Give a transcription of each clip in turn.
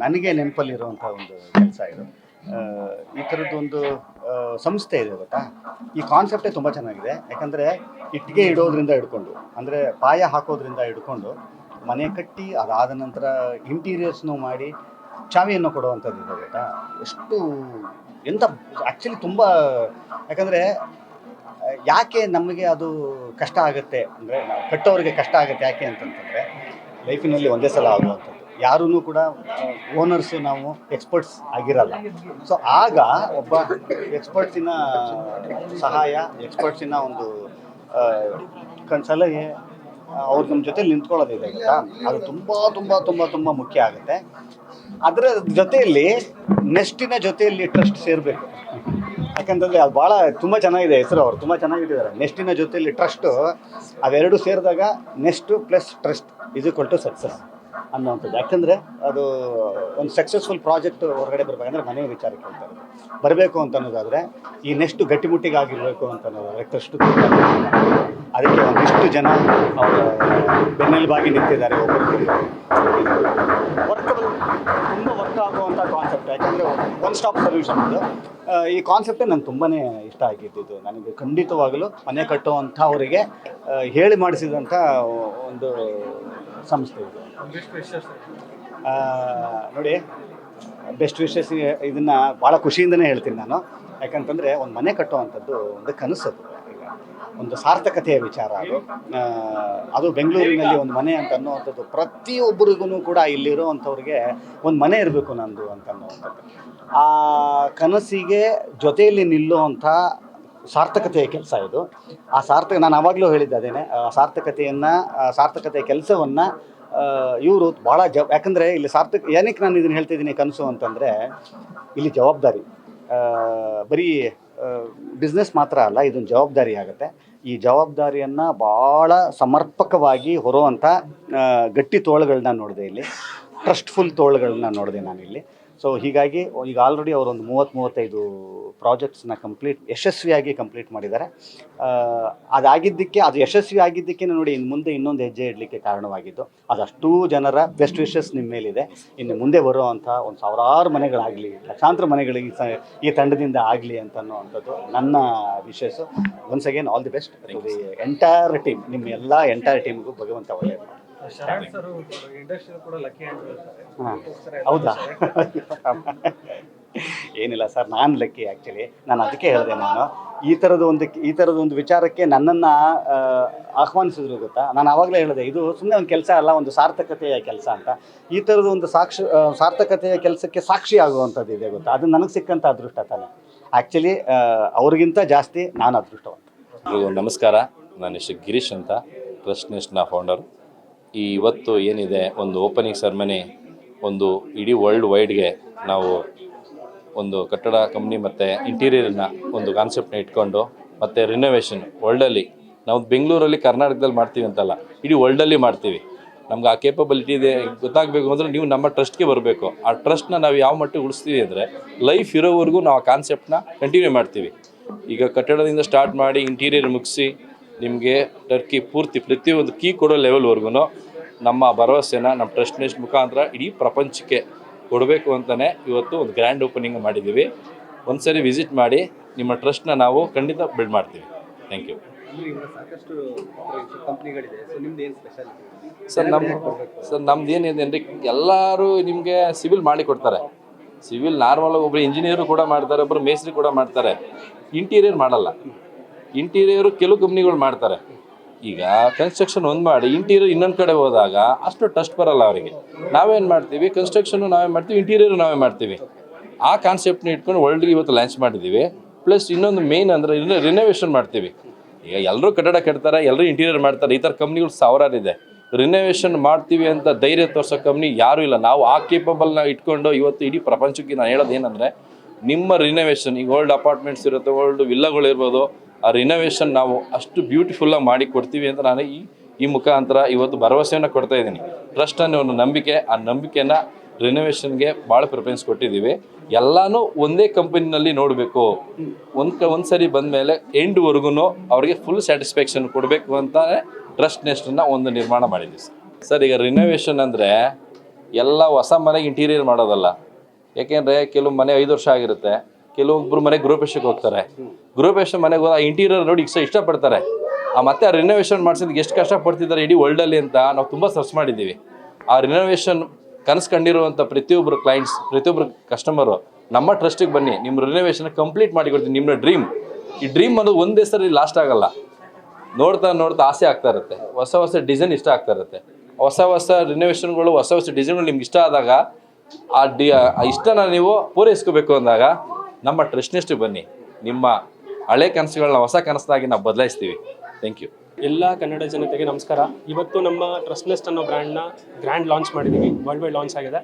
ನನಗೆ ನೆನಪಲ್ಲಿರುವಂಥ ಒಂದು ಕೆಲಸ ಇದು. ಈ ಥರದ್ದೊಂದು ಸಂಸ್ಥೆ ಇದೆ ಗೊತ್ತಾ. ಈ ಕಾನ್ಸೆಪ್ಟೇ ತುಂಬ ಚೆನ್ನಾಗಿದೆ. ಯಾಕಂದರೆ ಇಟ್ಟಿಗೆ ಇಡೋದ್ರಿಂದ ಹಿಡ್ಕೊಂಡು, ಅಂದರೆ ಪಾಯ ಹಾಕೋದ್ರಿಂದ ಹಿಡ್ಕೊಂಡು ಮನೆ ಕಟ್ಟಿ ಅದಾದ ನಂತರ ಇಂಟೀರಿಯರ್ಸ್ನು ಮಾಡಿ ಚಾವಿಯನ್ನು ಕೊಡುವಂಥದ್ದು ಇದೆ ಗೊತ್ತಾ. ಎಷ್ಟು ಎಂಥ ಆ್ಯಕ್ಚುಲಿ ತುಂಬ, ಯಾಕಂದರೆ ಯಾಕೆ ನಮಗೆ ಅದು ಕಷ್ಟ ಆಗುತ್ತೆ ಅಂದರೆ, ನಾವು ಕಟ್ಟೋರಿಗೆ ಕಷ್ಟ ಆಗುತ್ತೆ ಯಾಕೆ ಅಂತಂತಂದರೆ, ಲೈಫಿನಲ್ಲಿ ಒಂದೇ ಸಲ ಆಗುವಂಥದ್ದು. ಯಾರೂ ಕೂಡ ಓನರ್ಸು ನಾವು ಎಕ್ಸ್ಪರ್ಟ್ಸ್ ಆಗಿರಲ್ಲ. ಸೊ ಆಗ ಒಬ್ಬ ಎಕ್ಸ್ಪರ್ಟ್ಸಿನ ಸಹಾಯ, ಎಕ್ಸ್ಪರ್ಟ್ಸಿನ ಒಂದು ಸಲಹೆ, ಅವ್ರು ನಮ್ಮ ಜೊತೆಲಿ ನಿಂತ್ಕೊಳ್ಳೋದಿದೆ ಗೊತ್ತಾ, ಅದು ತುಂಬ ತುಂಬ ತುಂಬ ತುಂಬ ಮುಖ್ಯ ಆಗುತ್ತೆ. ಅದರ ಜೊತೆಯಲ್ಲಿ ನೆಸ್ಟಿನ ಜೊತೆಯಲ್ಲಿ ಟ್ರಸ್ಟ್ ಸೇರಬೇಕು. ಯಾಕಂತಂದರೆ ಅದು ಭಾಳ ತುಂಬ ಚೆನ್ನಾಗಿದೆ ಹೆಸರು, ಅವರು ತುಂಬ ಚೆನ್ನಾಗಿಟ್ಟಿದ್ದಾರೆ. ನೆಸ್ಟಿನ ಜೊತೆಯಲ್ಲಿ ಟ್ರಸ್ಟು, ಅವೆರಡು ಸೇರಿದಾಗ nest plus trust is equal to success ಅನ್ನೋವಂಥದ್ದು. ಯಾಕಂದರೆ ಅದು ಒಂದು ಸಕ್ಸಸ್ಫುಲ್ ಪ್ರಾಜೆಕ್ಟ್ ಹೊರಗಡೆ ಬರಬೇಕಂದ್ರೆ ಮನೆ ವಿಚಾರಕ್ಕೆ ಹೇಳ್ತಾರೆ. ಬರಬೇಕು ಅಂತ ಅನ್ನೋದಾದರೆ ಈ ನೆಕ್ಸ್ಟ್ ಗಟ್ಟಿಮುಟ್ಟಿಗಾಗಿರಬೇಕು ಅಂತ ಅನ್ನೋದಾದರೆ ಟ್ರಸ್ಟು. ಅದಕ್ಕೆ ಒಂದಿಷ್ಟು ಜನ ಅವರ ಬೆನ್ನೆಲುಬಾಗಿ ನಿಂತಿದ್ದಾರೆ. ಒಬ್ಬರು ವರ್ಕಬಲ್, ತುಂಬ ವರ್ಕ್ ಆಗುವಂಥ ಕಾನ್ಸೆಪ್ಟ್. ಯಾಕಂದರೆ ಒನ್ ಸ್ಟಾಪ್ ಸೊಲ್ಯೂಷನ್ ಇದು. ಈ ಕಾನ್ಸೆಪ್ಟೇ ನನಗೆ ತುಂಬಾ ಇಷ್ಟ ಆಗಿದ್ದು. ನನಗೆ ಖಂಡಿತವಾಗಲೂ ಮನೆ ಕಟ್ಟುವಂಥವರಿಗೆ ಹೇಳಿ ಮಾಡಿಸಿದಂಥ ಒಂದು ಸಂಸ್ಥೆ ಇದು. ನೋಡಿ, ಬೆಸ್ಟ್ ವಿಶಸ್ ಇದನ್ನು ಭಾಳ ಖುಷಿಯಿಂದನೇ ಹೇಳ್ತೀನಿ ನಾನು. ಯಾಕಂತಂದರೆ ಒಂದು ಮನೆ ಕಟ್ಟುವಂಥದ್ದು ಒಂದು ಕನಸದು, ಈಗ ಒಂದು ಸಾರ್ಥಕತೆಯ ವಿಚಾರ ಅದು. ಅದು ಬೆಂಗಳೂರಿನಲ್ಲಿ ಒಂದು ಮನೆ ಅಂತ ಅನ್ನುವಂಥದ್ದು ಪ್ರತಿಯೊಬ್ಬರಿಗೂ ಕೂಡ ಇಲ್ಲಿರೋವಂಥವ್ರಿಗೆ ಒಂದು ಮನೆ ಇರಬೇಕು ನಂದು ಅಂತ ಅನ್ನುವಂಥದ್ದು. ಆ ಕನಸಿಗೆ ಜೊತೆಯಲ್ಲಿ ನಿಲ್ಲುವಂಥ ಸಾರ್ಥಕತೆಯ ಕೆಲಸ ಇದು. ಆ ನಾನು ಆವಾಗಲೂ ಹೇಳಿದ್ದೆ ಅದೇನೆ, ಸಾರ್ಥಕತೆಯ ಕೆಲಸವನ್ನು ಇವರು ಭಾಳ ಯಾಕಂದರೆ ಇಲ್ಲಿ ಏನಕ್ಕೆ ನಾನು ಇದನ್ನು ಹೇಳ್ತಿದ್ದೀನಿ ಕನಸು ಅಂತಂದರೆ, ಇಲ್ಲಿ ಜವಾಬ್ದಾರಿ ಬರೀ ಬಿಸ್ನೆಸ್ ಮಾತ್ರ ಅಲ್ಲ, ಇದೊಂದು ಜವಾಬ್ದಾರಿ ಆಗುತ್ತೆ. ಈ ಜವಾಬ್ದಾರಿಯನ್ನು ಭಾಳ ಸಮರ್ಪಕವಾಗಿ ಹೊರುವಂಥ ಗಟ್ಟಿ ತೋಳುಗಳನ್ನ ನೋಡಿದೆ ಇಲ್ಲಿ, ಟ್ರಸ್ಟ್ಫುಲ್ ತೋಳುಗಳನ್ನ ನೋಡಿದೆ ನಾನಿಲ್ಲಿ. ಸೊ ಹೀಗಾಗಿ ಈಗ ಆಲ್ರೆಡಿ ಅವರೊಂದು 30-35 ಪ್ರಾಜೆಕ್ಟ್ಸ್ನ ಯಶಸ್ವಿಯಾಗಿ ಕಂಪ್ಲೀಟ್ ಮಾಡಿದ್ದಾರೆ. ಅದು ಯಶಸ್ವಿ ಆಗಿದ್ದಕ್ಕೆ ನೋಡಿ ಇನ್ನು ಮುಂದೆ ಇನ್ನೊಂದು ಹೆಜ್ಜೆ ಇಡಲಿಕ್ಕೆ ಕಾರಣವಾಗಿದ್ದು. ಅದಷ್ಟೂ ಜನರ ಬೆಸ್ಟ್ ವಿಶಸ್ ನಿಮ್ಮ ಮೇಲಿದೆ. ಇನ್ನು ಮುಂದೆ ಬರುವಂಥ ಒಂದು ಸಾವಿರಾರು ಮನೆಗಳಾಗಲಿ, ಲಕ್ಷಾಂತರ ಮನೆಗಳಿಗೆ ಈ ತಂಡದಿಂದ ಆಗಲಿ ಅಂತ ಅನ್ನೋವಂಥದ್ದು ನನ್ನ wishes. Once again all the best to the entire team. ನಿಮ್ಮ ಎಲ್ಲ ಎಂಟೈರ್ ಟೀಮ್ಗೂ ಭಗವಂತ ಒಳ್ಳೆಯದು. ಹಾಂ, ಹೌದಾ? ಏನಿಲ್ಲ ಸರ್, ನಾನು ಲಕ್ಕಿ ಆ್ಯಕ್ಚುಲಿ. ನಾನು ಅದಕ್ಕೆ ಹೇಳಿದೆ, ನಾನು ಈ ಥರದ ಒಂದು ವಿಚಾರಕ್ಕೆ ನನ್ನನ್ನು ಆಹ್ವಾನಿಸಿದ್ರು ಗೊತ್ತಾ. ನಾನು ಆವಾಗಲೇ ಹೇಳಿದೆ, ಇದು ಸುಮ್ಮನೆ ಒಂದು ಕೆಲಸ ಅಲ್ಲ, ಒಂದು ಸಾರ್ಥಕತೆಯ ಕೆಲಸ ಅಂತ. ಈ ಥರದ ಒಂದು ಸಾರ್ಥಕತೆಯ ಕೆಲಸಕ್ಕೆ ಸಾಕ್ಷಿ ಆಗುವಂಥದ್ದು ಇದೆ ಗೊತ್ತಾ. ಅದು ನನಗೆ ಸಿಕ್ಕಂಥ ಅದೃಷ್ಟ ತಾನೆ. ಆ್ಯಕ್ಚುಲಿ ಅವ್ರಿಗಿಂತ ಜಾಸ್ತಿ ನಾನು ಅದೃಷ್ಟವಂತ. ನಮಸ್ಕಾರ, ನನ್ನ ಹೆಸರು ಗಿರೀಶ್ ಅಂತ, ಟ್ರಸ್ಟ್ ನೆಸ್ಟ್ನ ಫೌಂಡರ್. ಇವತ್ತು ಏನಿದೆ ಒಂದು ಓಪನಿಂಗ್ ಸೆರೆಮನಿ, ಒಂದು ಇಡೀ ವರ್ಲ್ಡ್ ವೈಡ್ಗೆ ನಾವು ಒಂದು ಕಟ್ಟಡ ಕಂಪ್ನಿ ಮತ್ತು ಇಂಟೀರಿಯರ್ನ ಒಂದು ಕಾನ್ಸೆಪ್ಟ್ನ ಇಟ್ಕೊಂಡು ಮತ್ತು ರಿನೋವೇಷನ್ ವರ್ಲ್ಡಲ್ಲಿ, ನಾವು ಬೆಂಗಳೂರಲ್ಲಿ ಕರ್ನಾಟಕದಲ್ಲಿ ಮಾಡ್ತೀವಿ ಅಂತಲ್ಲ, ಇಡೀ ವರ್ಲ್ಡಲ್ಲಿ ಮಾಡ್ತೀವಿ. ನಮ್ಗೆ ಆ ಕೇಪಬಿಲಿಟಿ ಇದೆ ಗೊತ್ತಾಗಬೇಕು ಅಂದರೆ ನೀವು ನಮ್ಮ ಟ್ರಸ್ಟ್ಗೆ ಬರಬೇಕು. ಆ ಟ್ರಸ್ಟ್ನ ನಾವು ಯಾವ ಮಟ್ಟಿಗೆ ಉಳಿಸ್ತೀವಿ ಅಂದರೆ ಲೈಫ್ ಇರೋವರೆಗೂ ನಾವು ಆ ಕಾನ್ಸೆಪ್ಟ್ನ ಕಂಟಿನ್ಯೂ ಮಾಡ್ತೀವಿ. ಈಗ ಕಟ್ಟಡದಿಂದ ಸ್ಟಾರ್ಟ್ ಮಾಡಿ ಇಂಟೀರಿಯರ್ ಮುಗಿಸಿ ನಿಮಗೆ ಟರ್ಕಿ ಪೂರ್ತಿ ಪ್ರತಿಯೊಂದು ಕೀ ಕೊಡೋ ಲೆವೆಲ್ವರೆಗೂ ನಮ್ಮ ಭರವಸೆನ ನಮ್ಮ ಟ್ರಸ್ಟ್ ನೆಸ್ಟ್ ಮುಖಾಂತರ ಇಡೀ ಪ್ರಪಂಚಕ್ಕೆ ಕೊಡಬೇಕು ಅಂತಲೇ ಇವತ್ತು ಒಂದು ಗ್ರ್ಯಾಂಡ್ ಓಪನಿಂಗ್ ಮಾಡಿದ್ದೀವಿ. ಒಂದು ಸರಿ ವಿಸಿಟ್ ಮಾಡಿ, ನಿಮ್ಮ ಟ್ರಸ್ಟ್ನ ನಾವು ಖಂಡಿತ ಬಿಲ್ಡ್ ಮಾಡ್ತೀವಿ. Thank you. ಸರ್ ನಮ್ದು ಏನಿದೆ ಅಂದರೆ, ಎಲ್ಲರೂ ನಿಮಗೆ ಸಿವಿಲ್ ಮಾಡಿ ಕೊಡ್ತಾರೆ. ಸಿವಿಲ್ ನಾರ್ಮಲಾಗಿ ಒಬ್ಬರು ಇಂಜಿನಿಯರು ಕೂಡ ಮಾಡ್ತಾರೆ, ಒಬ್ಬರು ಮೇಸ್ತ್ರಿ ಕೂಡ ಮಾಡ್ತಾರೆ. ಇಂಟೀರಿಯರ್ ಮಾಡಲ್ಲ. ಇಂಟೀರಿಯರು ಕೆಲವು ಕಂಪ್ನಿಗಳು ಮಾಡ್ತಾರೆ. ಈಗ ಕನ್ಸ್ಟ್ರಕ್ಷನ್ ಒಂದು ಮಾಡಿ ಇಂಟೀರಿಯರ್ ಇನ್ನೊಂದು ಕಡೆ ಹೋದಾಗ ಅಷ್ಟು ಟ್ರಸ್ಟ್ ಬರಲ್ಲ ಅವರಿಗೆ. ನಾವೇನು ಮಾಡ್ತೀವಿ, ಕನ್ಸ್ಟ್ರಕ್ಷನ್ನು ನಾವೇ ಮಾಡ್ತೀವಿ, ಇಂಟೀರಿಯರು ನಾವೇ ಮಾಡ್ತೀವಿ. ಆ ಕಾನ್ಸೆಪ್ಟ್ನ ಇಟ್ಕೊಂಡು ವರ್ಲ್ಡ್ಗೆ ಇವತ್ತು ಲಾಂಚ್ ಮಾಡಿದ್ದೀವಿ. ಪ್ಲಸ್ ಇನ್ನೊಂದು ಮೇನ್ ಅಂದರೆ ರಿನೋವೇಷನ್ ಮಾಡ್ತೀವಿ. ಈಗ ಎಲ್ಲರೂ ಕಟ್ಟಡ ಕಟ್ತಾರೆ, ಎಲ್ಲರೂ ಇಂಟೀರಿಯರ್ ಮಾಡ್ತಾರೆ. ಈ ಥರ ಕಂಪ್ನಿಗಳು ಸಾವಿರಾರು ಇದೆ. ರಿನೋವೇಷನ್ ಮಾಡ್ತೀವಿ ಅಂತ ಧೈರ್ಯ ತೋರಿಸೋ ಕಂಪ್ನಿ ಯಾರೂ ಇಲ್ಲ. ನಾವು ಆ ಕೇಪಬಲ್ನ ಇಟ್ಕೊಂಡು ಇವತ್ತು ಇಡೀ ಪ್ರಪಂಚಕ್ಕೆ ನಾನು ಹೇಳೋದು ಏನಂದರೆ, ನಿಮ್ಮ ರಿನೋವೇಷನ್, ಈಗ ಓಲ್ಡ್ ಅಪಾರ್ಟ್ಮೆಂಟ್ಸ್ ಇರುತ್ತೆ, ಓಲ್ಡ್ ವಿಲ್ಲಗಳಿರ್ಬೋದು, ಆ ರಿನೋವೇಷನ್ ನಾವು ಅಷ್ಟು ಬ್ಯೂಟಿಫುಲ್ಲಾಗಿ ಮಾಡಿ ಕೊಡ್ತೀವಿ ಅಂತ ನಾನು ಈ ಮುಖಾಂತರ ಇವತ್ತು ಭರವಸೆಯನ್ನು ಕೊಡ್ತಾ ಇದ್ದೀನಿ. ಟ್ರಸ್ಟ್ ಅನ್ನೋ ಒಂದು ನಂಬಿಕೆ, ಆ ನಂಬಿಕೆನ ರಿನೋವೇಷನ್ಗೆ ಭಾಳ ಪ್ರಿಫರೆನ್ಸ್ ಕೊಟ್ಟಿದ್ದೀವಿ. ಎಲ್ಲನೂ ಒಂದೇ ಕಂಪನಿನಲ್ಲಿ ನೋಡಬೇಕು. ಒಂದು ಸರಿ ಬಂದಮೇಲೆ ಎಂಡ್ವರೆಗೂ ಅವ್ರಿಗೆ ಫುಲ್ ಸ್ಯಾಟಿಸ್ಫ್ಯಾಕ್ಷನ್ ಕೊಡಬೇಕು ಅಂತ ಟ್ರಸ್ಟ್ ನೆಸ್ಟನ್ನು ಒಂದು ನಿರ್ಮಾಣ ಮಾಡಿದ್ದೀವಿ ಸರ್. ಈಗ ರಿನೋವೇಷನ್ ಅಂದರೆ ಎಲ್ಲ ಹೊಸ ಮನೆಗೆ ಇಂಟೀರಿಯರ್ ಮಾಡೋದಲ್ಲ. ಯಾಕೆಂದರೆ ಕೆಲವು ಮನೆ 5 ವರ್ಷ ಆಗಿರುತ್ತೆ, ಕೆಲವೊಬ್ಬರು ಮನೆ ಗೃಹಪ್ರವೇಶಕ್ಕೆ ಹೋಗ್ತಾರೆ. ಗೃಹಪ್ರವೇಶ ಮನೆಗೆ ಹೋದ ಆ ಇಂಟೀರಿಯರ್ ನೋಡಿ ಇಷ್ಟಪಡ್ತಾರೆ. ಮತ್ತೆ ಆ ರಿನೋವೇಷನ್ ಮಾಡಿಸೋದಕ್ಕೆ ಎಷ್ಟು ಕಷ್ಟಪಡ್ತಿದ್ದಾರೆ ಇಡೀ ವರ್ಲ್ಡಲ್ಲಿ ಅಂತ ನಾವು ತುಂಬ ಸರ್ಚ್ ಮಾಡಿದ್ದೀವಿ. ಆ ರಿನೋವೇಷನ್ ಕನಸು ಕಂಡಿರುವಂಥ ಪ್ರತಿಯೊಬ್ಬರು ಕ್ಲೈಂಟ್ಸ್, ಪ್ರತಿಯೊಬ್ಬರು ಕಸ್ಟಮರು ನಮ್ಮ ಟ್ರಸ್ಟಿಗೆ ಬನ್ನಿ, ನಿಮ್ಮ ರಿನೋವೇಷನ್ ಕಂಪ್ಲೀಟ್ ಮಾಡಿ ಕೊಡ್ತೀನಿ. ನಿಮ್ಮ ಡ್ರೀಮ್, ಈ ಡ್ರೀಮ್ ಅನ್ನೋದು ಒಂದೇ ಸರಿ ಲಾಸ್ಟ್ ಆಗಲ್ಲ. ನೋಡ್ತಾ ನೋಡ್ತಾ ಆಸೆ ಆಗ್ತಾ ಇರುತ್ತೆ, ಹೊಸ ಹೊಸ ಡಿಸೈನ್ ಇಷ್ಟ ಆಗ್ತಾ ಇರುತ್ತೆ. ಹೊಸ ಹೊಸ ರಿನೋವೇಷನ್ಗಳು, ಹೊಸ ಹೊಸ ಡಿಸೈನ್ಗಳು ನಿಮ್ಗೆ ಇಷ್ಟ ಆದಾಗ ಆ ಇಷ್ಟನ ನೀವು ಪೂರೈಸ್ಕೋಬೇಕು ಅಂದಾಗ ನಮ್ಮ ಟ್ರಸ್ಟ್ನೆಸ್ಟಿಗೆ ಬನ್ನಿ. ನಿಮ್ಮ ಹಳೆ ಕನಸುಗಳನ್ನ ಹೊಸ ಕನಸಾಗಿ ನಾವು ಬದಲಾಯಿಸ್ತೀವಿ. Thank you. ಎಲ್ಲ ಕನ್ನಡ ಜನತೆಗೆ ನಮಸ್ಕಾರ. ಇವತ್ತು ನಮ್ಮ ಟ್ರಸ್ಟ್ನೆಸ್ಟ್ ಅನ್ನೋ ಬ್ರ್ಯಾಂಡ್ನ ಗ್ರ್ಯಾಂಡ್ ಲಾಂಚ್ ಮಾಡಿದ್ದೀವಿ, ವರ್ಲ್ಡ್ ವೈಡ್ ಲಾಂಚ್ ಆಗಿದೆ.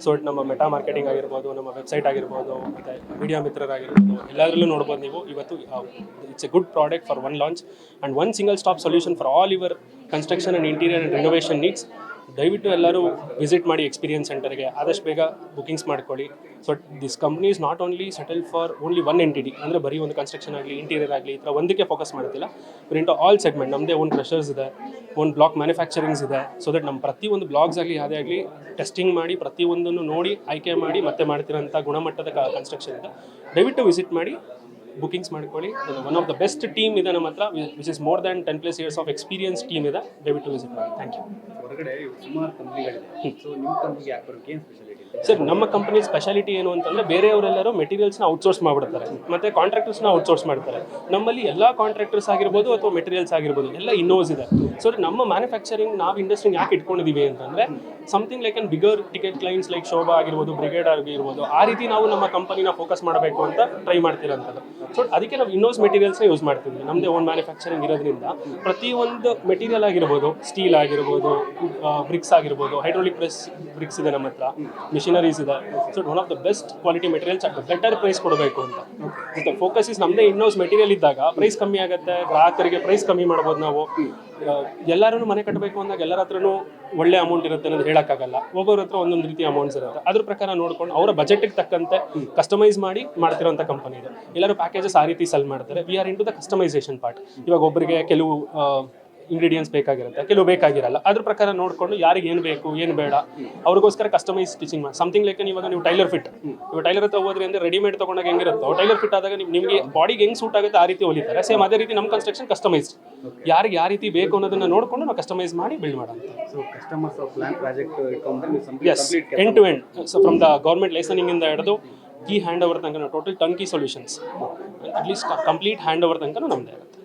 ಸೊ ನಮ್ಮ ಮೆಟಾ ಮಾರ್ಕೆಟಿಂಗ್ ಆಗಿರ್ಬೋದು, ನಮ್ಮ ವೆಬ್ಸೈಟ್ ಆಗಿರ್ಬೋದು, ಮತ್ತು ಮೀಡಿಯಾ ಮಿತ್ರರಾಗಿರ್ಬೋದು, ಎಲ್ಲದರಲ್ಲೂ ನೋಡ್ಬೋದು ನೀವು. ಇವತ್ತು it's A good product for one launch and one single stop solution for all your construction and interior and renovation needs. ದಯವಿಟ್ಟು ಎಲ್ಲರೂ ವಿಸಿಟ್ ಮಾಡಿ ಎಕ್ಸ್ಪೀರಿಯನ್ಸ್ ಸೆಂಟರ್ಗೆ, ಆದಷ್ಟು ಬೇಗ ಬುಕಿಂಗ್ಸ್ ಮಾಡ್ಕೊಳ್ಳಿ. So this company is not only settle for only one entity, ಅಂದರೆ ಬರೀ ಒಂದು ಕನ್ಸ್ಟ್ರಕ್ಷನ್ ಆಗಲಿ, ಇಂಟೀರಿಯರ್ ಆಗಲಿ, ಈ ಥರ ಒಂದಕ್ಕೆ ಫೋಕಸ್ ಮಾಡ್ತಿಲ್ಲ. Into all segment. ನಮ್ಮದೇ ಓನ್ ಕ್ರಷರ್ಸ್ ಇದೆ, ಓನ್ ಬ್ಲಾಕ್ ಮ್ಯಾನುಫ್ಯಾಕ್ಚರಿಂಗ್ಸ್ ಇದೆ. ಸೊ ದಟ್ ನಮ್ಮ ಪ್ರತಿಯೊಂದು ಬ್ಲಾಗ್ಸ್ ಆಗಲಿ ಯಾವುದೇ ಆಗಲಿ ಟೆಸ್ಟಿಂಗ್ ಮಾಡಿ ಪ್ರತಿಯೊಂದನ್ನು ನೋಡಿ ಆಯ್ಕೆ ಮಾಡಿ ಮತ್ತೆ ಮಾಡ್ತಿರೋಂಥ ಗುಣಮಟ್ಟದ ಕನ್ಸ್ಟ್ರಕ್ಷನ್ ಇದೆ. ದಯವಿಟ್ಟು ವಿಸಿಟ್ ಮಾಡಿ, ಬುಕಿಂಗ್ಸ್ ಮಾಡ್ಕೊಳ್ಳಿ. One of the best team ಇದೆ ನಮ್ಮ ಹತ್ರ, which is more than 10+ years of experience team ಇದೆ. ದಯವಿಟ್ಟು ವಿಸಿಟ್ ಮಾಡಿ. Thank you. ಹೊರಗಡೆ ಸುಮಾರು ಕಂಪ್ನಿಗಳಿದೆ, ಸೊ ನಿಮ್ಮ ಕಂಪ್ನಿಗೆ ಯಾಕೆ ಬರೋಕ್ಕೆ ಏನು ಸ್ಪೆಷಾಲಿಟಿ ಇದೆ? ಸರ್, ನಮ್ಮ ಕಂಪನಿ ಸ್ಪೆಷಾಲಿಟಿ ಏನು ಅಂತಂದರೆ, ಬೇರೆಯವರೆಲ್ಲರೂ ಮೆಟೀರಿಯಲ್ಸ್ನ ಔಟ್ಸೋರ್ಸ್ ಮಾಡಿಬಿಡ್ತಾರೆ ಮತ್ತು ಕಾಂಟ್ರಾಕ್ಟರ್ಸ್ನ ಔಟ್ಸೋರ್ಸ್ ಮಾಡ್ತಾರೆ. ನಮ್ಮಲ್ಲಿ ಎಲ್ಲ ಕಾಂಟ್ರಾಕ್ಟರ್ಸ್ ಆಗಿರ್ಬೋದು ಅಥವಾ ಮೆಟೀರಿಯಲ್ಸ್ ಆಗಿರ್ಬೋದು ಎಲ್ಲ ಇನ್ನೋಸ್ ಇದೆ. ಸೊ ನಮ್ಮ ಮ್ಯಾನುಫ್ಯಾಕ್ಚರಿಂಗ್ ನಾವು ಇಂಡಸ್ಟ್ರಿಗೆ ಯಾಕೆ ಇಟ್ಕೊಂಡಿದ್ದೀವಿ ಅಂತಂದರೆ, something like on bigger ticket clients like Shobha ಆಗಿರ್ಬೋದು, ಬ್ರಿಗೇಡ್ ಆಗಿರ್ಬೋದು, ಆ ರೀತಿ ನಾವು ನಮ್ಮ ಕಂಪನಿನ ಫೋಕಸ್ ಮಾಡಬೇಕು ಅಂತ ಟ್ರೈ ಮಾಡ್ತಿರೋಂಥದ್ದು. ಸೊ ಅದಕ್ಕೆ ನಾವು ಇನ್ನೋಸ್ ಮೆಟೀರಿಯಲ್ಸ್ನ ಯೂಸ್ ಮಾಡ್ತೀವಿ. ನಮ್ಮದೇ ಓನ್ ಮ್ಯಾನುಫ್ಯಾಕ್ಚರಿಂಗ್ ಇರೋದ್ರಿಂದ ಪ್ರತಿಯೊಂದು ಮೆಟೀರಿಯಲ್ ಆಗಿರ್ಬೋದು, ಸ್ಟೀಲ್ ಆಗಿರ್ಬೋದು, ಬ್ರಿಕ್ಸ್ ಆಗಿರ್ಬೋದು, ಹೈಡ್ರೋಲಿಕ್ ಬ್ರಿಕ್ಸ್ ಇದೆ ನಮ್ಮ ಹತ್ರ, ಮಿಷನರೀಸ್ ಇದೆ. So one of the best quality materials at better price ಕೊಡಬೇಕು ಅಂತ. ಮತ್ತು ಫೋಕಸ್ ಇಸ್ ನಮ್ಮದೇ ಇನ್ನೋಸ್ ಮೆಟೀರಿಯಲ್ ಇದ್ದಾಗ ಪ್ರೈಸ್ ಕಮ್ಮಿ ಆಗುತ್ತೆ, ಗ್ರಾಹಕರಿಗೆ ಪ್ರೈಸ್ ಕಮ್ಮಿ ಮಾಡ್ಬೋದು ನಾವು. ಎಲ್ಲರೂ ಮನೆ ಕಟ್ಟಬೇಕು ಅಂದಾಗ ಎಲ್ಲರ ಹತ್ರನೂ ಒಳ್ಳೆ ಅಮೌಂಟ್ ಇರುತ್ತೆ ಅನ್ನೋದು ಹೇಳೋಕ್ಕಾಗಲ್ಲ. ಒಬ್ಬೊಬ್ಬರ ಹತ್ರ ಒಂದೊಂದು ರೀತಿಯ ಅಮೌಂಟ್ಸ್ ಇರುತ್ತೆ. ಅದ್ರ ಪ್ರಕಾರ ನೋಡ್ಕೊಂಡು ಅವರ ಬಜೆಟ್ಗೆ ತಕ್ಕಂತೆ ಕಸ್ಟಮೈಸ್ ಮಾಡಿ ಮಾಡ್ತಿರೋಂಥ ಕಂಪನಿ ಇದೆ. ಎಲ್ಲರೂ ಪ್ಯಾಕೇಜಸ್ ಆ ರೀತಿ ಸೆಲ್ ಮಾಡ್ತಾರೆ. We are into the customisation part. ಇವಾಗ ಒಬ್ಬರಿಗೆ ಕೆಲವು ಇಂಗ್ರೀಡಿಯೆಂಟ್ಸ್ ಬೇಕಾಗಿರುತ್ತೆ, ಕೆಲವು ಬೇಕಾಗಿರಲ್ಲ. ಅದ್ರ ಪ್ರಕಾರ ನೋಡಿಕೊಂಡು ಯಾರಿಗೆ ಏನು ಬೇಕು ಏನು ಬೇಡ ಅವ್ರಿಗೋಸ್ಕರ ಕಸ್ಟಮೈಸ್ ಸ್ಟಿಚಿಂಗ್ ಮಾಡಿ. ಸಮಥಿಂಗ್ ಲೈಕ್ ಇವಾಗ ನೀವು ಟೈಲರ್ ಫಿಟ್, ಇವಾಗ ಟೈಲರ್ ಹತ್ರ ಹೋದ್ರಿ ಅಂದರೆ ರೆಡಿಮೇಡ್ ತೊಗೊಂಡಾಗ ಹೆಂಗಿರುತ್ತೋ, ಟೈಲರ್ ಫಿಟ್ ಆದಾಗ ನಿಮಗೆ ಬಾಡಿಗೆ ಹೆಂಗೆ ಸೂಟ್ ಆಗುತ್ತೆ ಆ ರೀತಿ ಹೊಲಿತಾರೆ. ಸೇಮ್ ಅದೇ ರೀತಿ ನಮ್ಮ ಕನ್ಸ್ಟ್ರಕ್ಷನ್ ಕಸ್ಟಮೈಸ್ಡ್, ಯಾರಿಗೆ ಯಾವ ರೀತಿ ಬೇಕು ಅನ್ನೋದನ್ನ ನೋಡಿಕೊಂಡು ನಾವು ಕಸ್ಟಮೈಸ್ ಮಾಡಿ ಬಿಲ್ಡ್ ಮಾಡೋಂಥ. So customers plan projects, end to end. So from the government liaisoning ಇಂದ ಹಿಡಿದು ಕೀ ಹ್ಯಾಂಡ್ ಓವರ್ ತನಕ total turn key solutions, at least complete hand over ತನಕ ನಮ್ಮದೇ ಇರುತ್ತೆ.